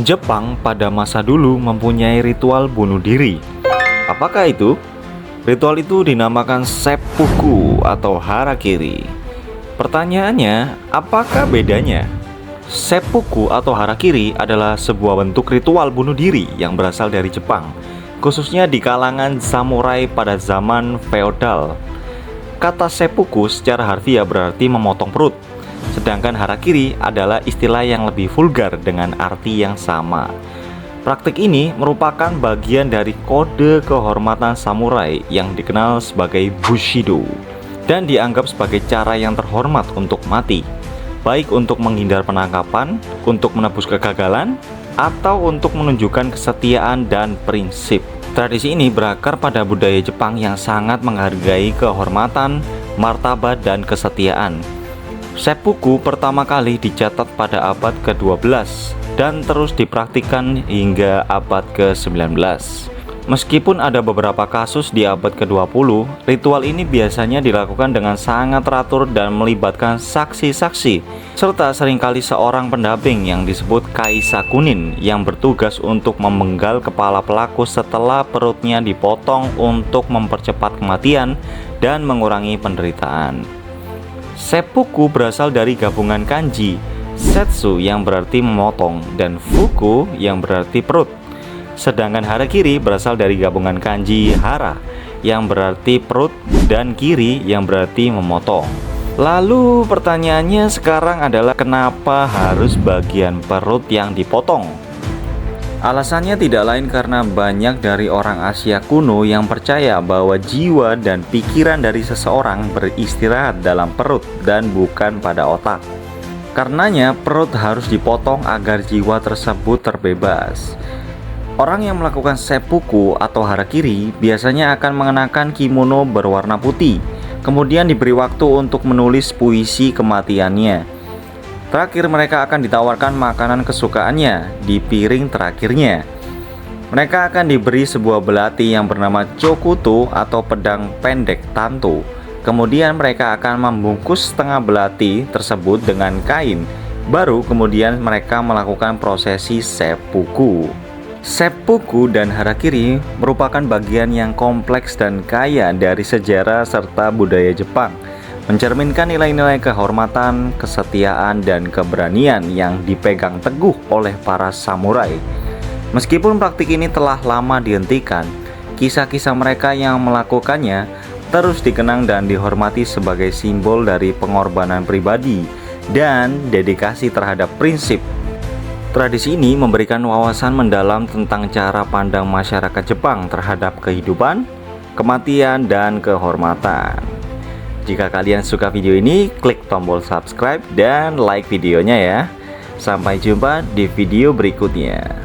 Jepang pada masa dulu mempunyai ritual bunuh diri. Apakah itu? Ritual itu dinamakan seppuku atau harakiri. Pertanyaannya, apakah bedanya? Seppuku atau harakiri adalah sebuah bentuk ritual bunuh diri yang berasal dari Jepang, khususnya di kalangan samurai pada zaman feodal. Kata seppuku secara harfiah berarti memotong perut, sedangkan harakiri adalah istilah yang lebih vulgar dengan arti yang sama. Praktik ini merupakan bagian dari kode kehormatan samurai yang dikenal sebagai bushido dan dianggap sebagai cara yang terhormat untuk mati, baik untuk menghindar penangkapan, untuk menebus kegagalan, atau untuk menunjukkan kesetiaan dan prinsip. Tradisi ini berakar pada budaya Jepang yang sangat menghargai kehormatan, martabat, dan kesetiaan. Seppuku pertama kali dicatat pada abad ke-12 dan terus dipraktikkan hingga abad ke-19. Meskipun ada beberapa kasus di abad ke-20, ritual ini biasanya dilakukan dengan sangat teratur dan melibatkan saksi-saksi, serta seringkali seorang pendamping yang disebut kaisakunin yang bertugas untuk memenggal kepala pelaku setelah perutnya dipotong untuk mempercepat kematian dan mengurangi penderitaan. Seppuku berasal dari gabungan kanji setsu yang berarti memotong dan fuku yang berarti perut. Sedangkan harakiri berasal dari gabungan kanji hara yang berarti perut dan kiri yang berarti memotong. Lalu pertanyaannya sekarang adalah kenapa harus bagian perut yang dipotong? Alasannya tidak lain karena banyak dari orang Asia kuno yang percaya bahwa jiwa dan pikiran dari seseorang beristirahat dalam perut dan bukan pada otak. Karenanya perut harus dipotong agar jiwa tersebut terbebas. Orang yang melakukan seppuku atau harakiri biasanya akan mengenakan kimono berwarna putih, kemudian diberi waktu untuk menulis puisi kematiannya. Terakhir mereka akan ditawarkan makanan kesukaannya di piring terakhirnya. Mereka akan diberi sebuah belati yang bernama chokuto atau pedang pendek tanto. Kemudian mereka akan membungkus setengah belati tersebut dengan kain. Baru kemudian mereka melakukan prosesi seppuku. Seppuku dan harakiri merupakan bagian yang kompleks dan kaya dari sejarah serta budaya Jepang, mencerminkan nilai-nilai kehormatan, kesetiaan, dan keberanian yang dipegang teguh oleh para samurai. Meskipun praktik ini telah lama dihentikan, kisah-kisah mereka yang melakukannya terus dikenang dan dihormati sebagai simbol dari pengorbanan pribadi dan dedikasi terhadap prinsip. Tradisi ini memberikan wawasan mendalam tentang cara pandang masyarakat Jepang terhadap kehidupan, kematian, dan kehormatan. Jika kalian suka video ini, klik tombol subscribe dan like videonya ya. Sampai jumpa di video berikutnya.